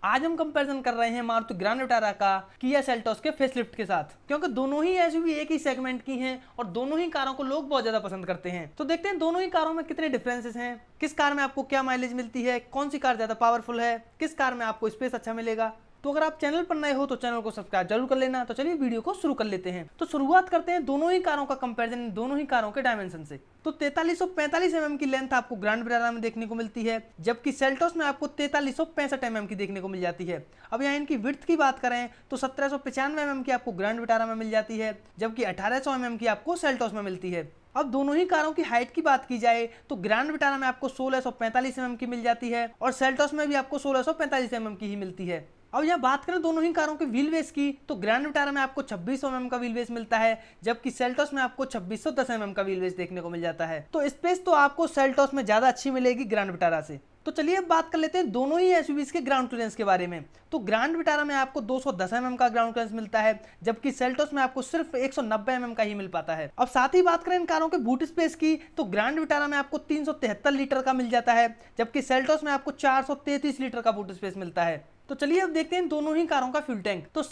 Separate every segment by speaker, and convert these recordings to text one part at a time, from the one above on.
Speaker 1: आज हम कंपैरिजन कर रहे हैं मारुति ग्रैंड विटारा का किया सेल्टोस के फेसलिफ्ट के साथ, क्योंकि दोनों ही एसयूवी एक ही सेगमेंट की हैं और दोनों ही कारों को लोग बहुत ज्यादा पसंद करते हैं। तो देखते हैं दोनों ही कारों में कितने डिफरेंसेस हैं, किस कार में आपको क्या माइलेज मिलती है, कौन सी कार ज्यादा पावरफुल है, किस कार में आपको स्पेस अच्छा मिलेगा। तो अगर आप चैनल पर नए हो तो चैनल को सब्सक्राइब जरूर कर लेना। तो चलिए वीडियो को शुरू कर लेते हैं। तो शुरुआत करते हैं दोनों ही कारों का कंपैरिजन दोनों ही कारों के डायमेंशन से। तो 4345 mm की लेंथ आपको ग्रैंड विटारा में देखने को मिलती है, जबकि सेल्टोस में आपको 4365 mm की देखने को मिल जाती है। अब यहाँ इनकी विड्थ की बात करें तो 1795 mm की आपको ग्रैंड विटारा में मिल जाती है, जबकि 1800 mm की आपको सेल्टोस में मिलती है। अब दोनों ही कारों की हाइट की बात की जाए तो ग्रैंड विटारा में आपको 1645 mm की मिल जाती है और सेल्टोस में भी आपको 1645 mm की ही मिलती है। अब यहाँ बात करें दोनों ही कारों के व्हील बेस की तो ग्रैंड विटारा में आपको 2600 mm का व्हील बेस मिलता है, जबकि सेल्टोस में आपको 2610 mm का व्हील बेस देखने को मिल जाता है। तो स्पेस तो आपको सेल्टोस में ज्यादा अच्छी मिलेगी ग्रैंड विटारा से। तो चलिए अब बात कर लेते हैं दोनों ही एसयूवीज के ग्राउंड क्लियरेंस के बारे में। तो ग्रैंड विटारा में आपको 210 mm का ग्राउंड क्लियरेंस मिलता है, जबकि सेल्टोस में आपको सिर्फ 190 mm का ही मिल पाता है। अब साथ ही बात करें इन कारों के बूट स्पेस की तो ग्रैंड विटारा में आपको 373 लीटर का मिल जाता है, जबकि सेल्टोस में आपको 433 लीटर का बूट स्पेस मिलता है। तो चलिए अब देखते हैं दोनों ही कारों का फ्यूल टैंक। तो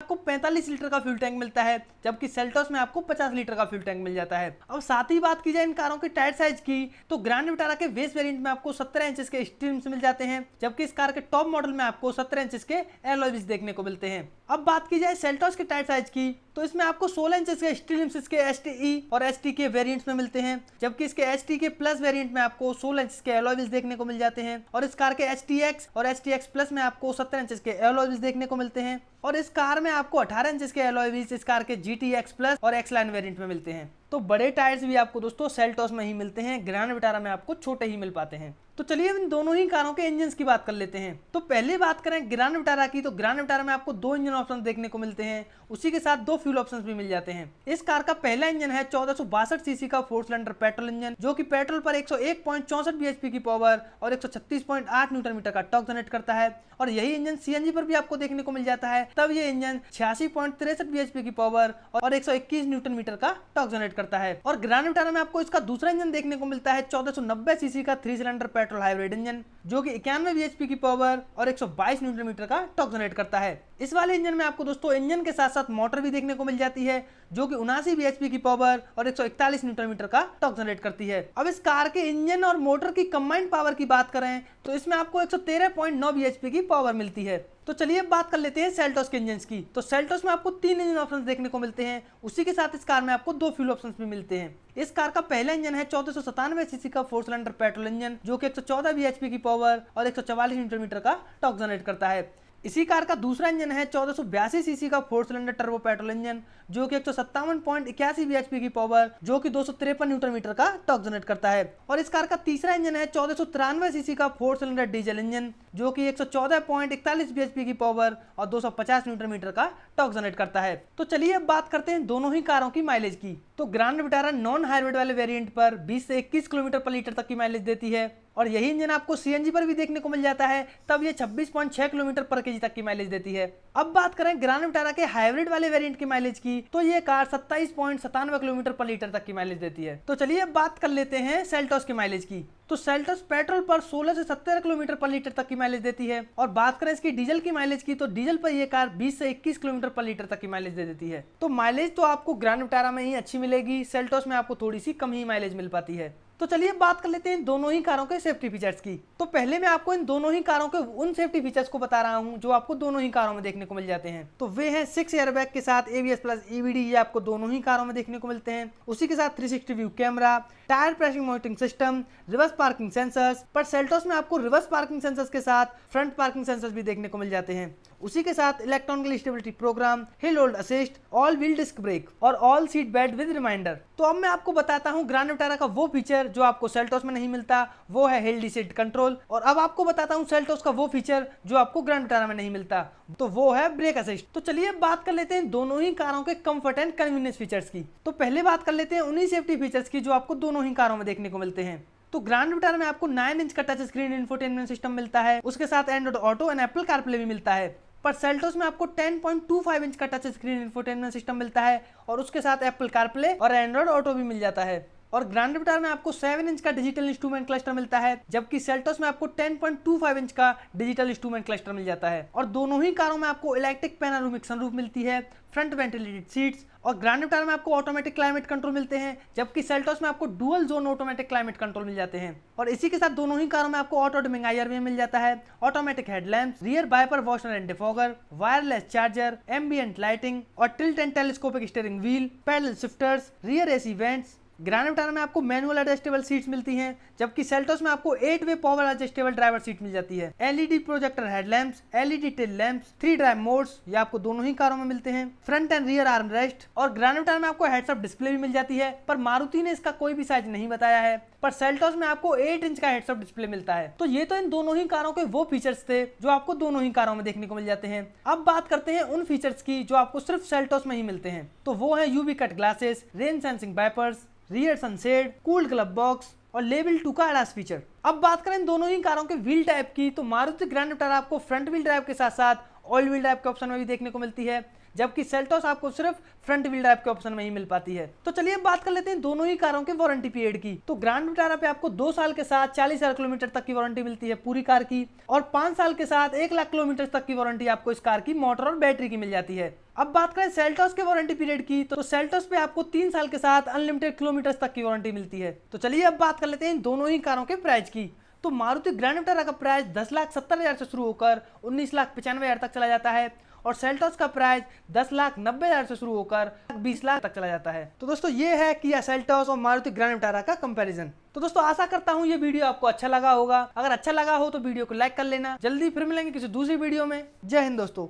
Speaker 1: आपको 45 लीटर का फ्यूल टैंक मिलता है, जबकि सेल्टोस में आपको 50 लीटर का फ्यूल टैंक मिल जाता है। अब साथ ही बात की जाए इन कारों के टायर साइज की तो ग्रैंड विटारा के बेस वेरिएंट में आपको 17 इंचेस के स्टील्स मिल जाते हैं, जबकि इस कार के टॉप मॉडल में आपको 17 इंचेस के एलॉय व्हील्स देखने को मिलते हैं। अब बात की जाए सेल्टोस के टायर साइज की तो इसमें आपको 16 इंचेस के स्टील रिम्स के STE और ST के वेरिएंट्स में मिलते हैं, जबकि इसके ST के प्लस वेरिएंट में आपको 16 इंचेस के एलॉय व्हील्स देखने को मिल जाते हैं और इस कार के STX और STX प्लस में आपको 17 इंचेस के एलॉय व्हील्स देखने को मिलते हैं और इस कार में आपको 18 इंचेस के एलॉय व्हील्स इस कार के GTX प्लस और X लाइन वेरिएंट में मिलते हैं। तो बड़े टायर्स भी आपको दोस्तों सेल्टोस में ही मिलते हैं, ग्रैंड विटारा में आपको छोटे ही मिल पाते हैं। तो चलिए इन दोनों ही कारों के इंजन की बात कर लेते हैं। तो पहले बात करें ग्रैंड विटारा की तो ग्रैंड विटारा में आपको 2 इंजन ऑप्शन देखने को मिलते हैं, उसी के साथ 2 फ्यूल ऑप्शंस भी मिल जाते हैं। इस कार का पहला इंजन है 1462 सीसी का 4 सिलेंडर पेट्रोल इंजन, जो कि पेट्रोल पर 101.64 bhp की पावर और 136.8 न्यूटन मीटर का टॉर्क जनरेट करता है और यही इंजन सीएनजी पर भी आपको देखने को मिल जाता है। तब ये इंजन 86.63 bhp की पावर और 121 न्यूटन मीटर का टॉर्क जनरेट करता है। और ग्रैंड विटारा में आपको इसका दूसरा इंजन देखने को मिलता है 1490 सीसी का 3 सिलेंडर पेट्रोल हाइब्रिड इंजन, जो कि 91 bhp की पावर और 122 न्यूटन मीटर का टॉर्क जनरेट करता है। इस वाले इंजन में आपको दोस्तों इंजन के साथ साथ मोटर भी देखने को मिल जाती है, जो कि 79 bhp की पावर और 141 न्यूटन मीटर का टॉर्क जनरेट करती है। अब इस कार के इंजन और मोटर की कंबाइंड पावर की बात करें तो इसमें आपको 113.9 bhp की पावर मिलती है। तो चलिए अब बात कर लेते हैं सेल्टोस के इंजन की। तो सेल्टोस में आपको 3 इंजन ऑप्शंस देखने को मिलते हैं, उसी के साथ इस कार में आपको 2 फ्यूल ऑप्शंस भी मिलते हैं। इस कार का पहला इंजन है 1497 सीसी का 4 सिलेंडर पेट्रोल इंजन, जो कि 114 bhp की पावर और 144 न्यूटन मीटर का टॉर्क जनरेट करता है। इसी कार का दूसरा इंजन है 1482 सीसी का 4 सिलेंडर टर्बो पेट्रोल इंजन, जो कि 157.81 bhp की पावर जो कि 253 न्यूटन मीटर का टॉर्क जनरेट करता है। और इस कार का तीसरा इंजन है 1493 सीसी का 4 सिलेंडर डीजल इंजन, जो कि 114.41 bhp की पावर और 250 न्यूटन मीटर का टॉर्क जनरेट करता है। तो चलिए अब बात करते हैं दोनों ही कारों की माइलेज की। तो ग्रैंड विटारा नॉन हाइब्रिड वाले वेरिएंट पर 20 से 21 किलोमीटर पर लीटर तक की माइलेज देती है और यही इंजन आपको सीएनजी पर भी देखने को मिल जाता है, तब ये 26.6 किलोमीटर पर केजी तक की माइलेज देती है। अब बात करें ग्रैंड विटारा के हाइब्रिड वाले वेरिएंट की माइलेज की तो ये कार 27.97 किलोमीटर पर लीटर तक की माइलेज देती है। तो चलिए अब बात कर लेते हैं सेल्टोस की माइलेज की। तो सेल्टोस पेट्रोल पर 16 से 17 किलोमीटर पर लीटर तक की माइलेज देती है और बात करें इसकी डीजल की माइलेज की तो डीजल पर यह कार 20 से 21 किलोमीटर पर लीटर तक की माइलेज दे देती है। तो माइलेज तो आपको ग्रैंड विटारा में ही अच्छी मिलेगी, सेल्टोस में आपको थोड़ी सी कम ही माइलेज मिल पाती है। तो चलिए बात कर लेते हैं दोनों ही कारों के सेफ्टी फीचर्स की। तो पहले मैं आपको इन दोनों ही कारों के उन सेफ्टी फीचर्स को बता रहा हूं जो आपको दोनों ही कारों में देखने को मिल जाते हैं। तो वे हैं 6 एयरबैग के साथ ABS प्लस EBD, ये आपको दोनों ही कारों में देखने को मिलते हैं। उसी के साथ 360 view camera, tyre pressure monitoring system, reverse parking sensors. पर सेल्टोस में आपको रिवर्स पार्किंग सेंसर्स के साथ फ्रंट पार्किंग सेंसर्स भी देखने को मिल जाते हैं। उसी के साथ electronical stability programme, hill hold assist, all wheel disc brake और all seat belt with reminder. तो अब मैं आपको बताता हूं ग्रैंड विटारा का वो फीचर जो आपको सेल्टोस में नहीं मिलता, वो है हिल डिसिट कंट्रोल। और अब आपको बताता हूं सेल्टोस का वो फीचर जो आपको ग्रैंड विटारा में नहीं मिलता, तो वो है ब्रेक असिस्ट। तो चलिए बात कर लेते हैं दोनों ही कारों के कंफर्ट एंड कन्वीनियंस फीचर्स की। तो पहले बात कर लेते हैं उन्हीं सेफ्टी फीचर्स की जो आपको दोनों ही कारों में देखने को मिलते हैं। तो ग्रैंड विटारा में आपको 9 इंच का टच स्क्रीन इंफोटेनमेंट सिस्टम मिलता है, उसके साथ Android auto and Apple CarPlay भी मिलता है। पर सेल्टोस में आपको 10.25 इंच का टच स्क्रीन इंफोटेनमेंट सिस्टम मिलता है और उसके साथ एप्पल कारप्ले और एंड्रॉइड ऑटो भी मिल जाता है। और ग्रैंड विटारा में आपको 7 इंच का डिजिटल इंस्ट्रूमेंट क्लस्टर मिलता है, जबकि सेल्टोस में आपको 10.25 इंच का डिजिटल इंस्ट्रूमेंट क्लस्टर मिल जाता है। और दोनों ही कारों में आपको इलेक्ट्रिक पैनोरामिक सनरूफ मिलती है, फ्रंट वेंटिलेटेड सीट्स, और ग्रैंड विटारा में आपको ऑटोमेटिक क्लाइमेट कंट्रोल मिलते हैं, जबकि सेल्टोस में आपको dual zone automatic climate control मिल जाते हैं। और इसी के साथ दोनों ही कारों में आपको ऑटो डिमिंग आईआर भी मिल जाता है, automatic headlamps, rear wiper washer and defogger, wireless charger, ambient lighting और tilt and telescopic steering wheel, paddle shifters, rear AC vents. Grand Vitara में आपको मैनुअल एडजस्टेबल सीट्स मिलती हैं, जबकि सेल्टोस में आपको 8 वे पावर एडजस्टेबल ड्राइवर सीट मिल जाती है। LED projector headlamps, LED tail lamps, 3 drive modes ये आपको दोनों ही कारों में मिलते हैं, front end rear arm rest. और ग्रैंड विटारा में आपको हेड्स अप डिस्प्ले भी मिल जाती है, पर मारुति ने इसका कोई भी साइज नहीं बताया है, पर सेल्टोस में आपको 8 इंच का हेड्स अप डिस्प्ले मिलता है। तो ये तो इन दोनों ही कारों के वो फीचर्स थे जो आपको दोनों ही कारों में देखने को मिल जाते हैं। अब बात करते हैं उन फीचर्स की जो आपको सिर्फ सेल्टोस में ही मिलते हैं। तो वो है UV cut glasses, rain sensing wipers, rear sunshade, cooled glove box और लेवल 2 का एडास फीचर। अब बात करें दोनों ही कारों के व्हील टाइप की, तो मारुति ग्रैंड विटारा आपको फ्रंट व्हील ड्राइव के साथ साथ ऑयल व्हील ड्राइव के ऑप्शन में भी देखने को मिलती है, जबकि सेल्टोस आपको सिर्फ फ्रंट व्हील ड्राइव के ऑप्शन में ही मिल पाती है। तो चलिए अब बात कर लेते हैं दोनों ही कारों के वारंटी पीरियड की। तो ग्रैंड विटारा पे आपको 2 साल के साथ 40,000 किलोमीटर तक की वारंटी मिलती है पूरी कार की, और 5 साल के साथ 1 लाख किलोमीटर तक की वारंटी आपको इस कार की मोटर और बैटरी की मिल जाती है। अब बात करें सेल्टोस के वारंटी पीरियड की, तो सेल्टोस पे आपको 3 साल के साथ अनलिमिटेड किलोमीटर तक की वारंटी मिलती है। तो चलिए अब बात कर लेते हैं दोनों ही कारों के प्राइस की। तो मारुति ग्रैंड विटारा का प्राइस 10,70,000 से शुरू होकर 19,95,000 तक चला जाता है, और सेल्टोस का प्राइस 10,90,000 से शुरू होकर 20 लाख तक चला जाता है। तो दोस्तों ये है किया सेल्टोस और मारुति ग्रैंड विटारा का कंपैरिजन। तो दोस्तों आशा करता हूँ ये वीडियो आपको अच्छा लगा होगा। अगर अच्छा लगा हो तो वीडियो को लाइक कर लेना। जल्दी फिर मिलेंगे किसी दूसरी वीडियो में। जय हिंद दोस्तों।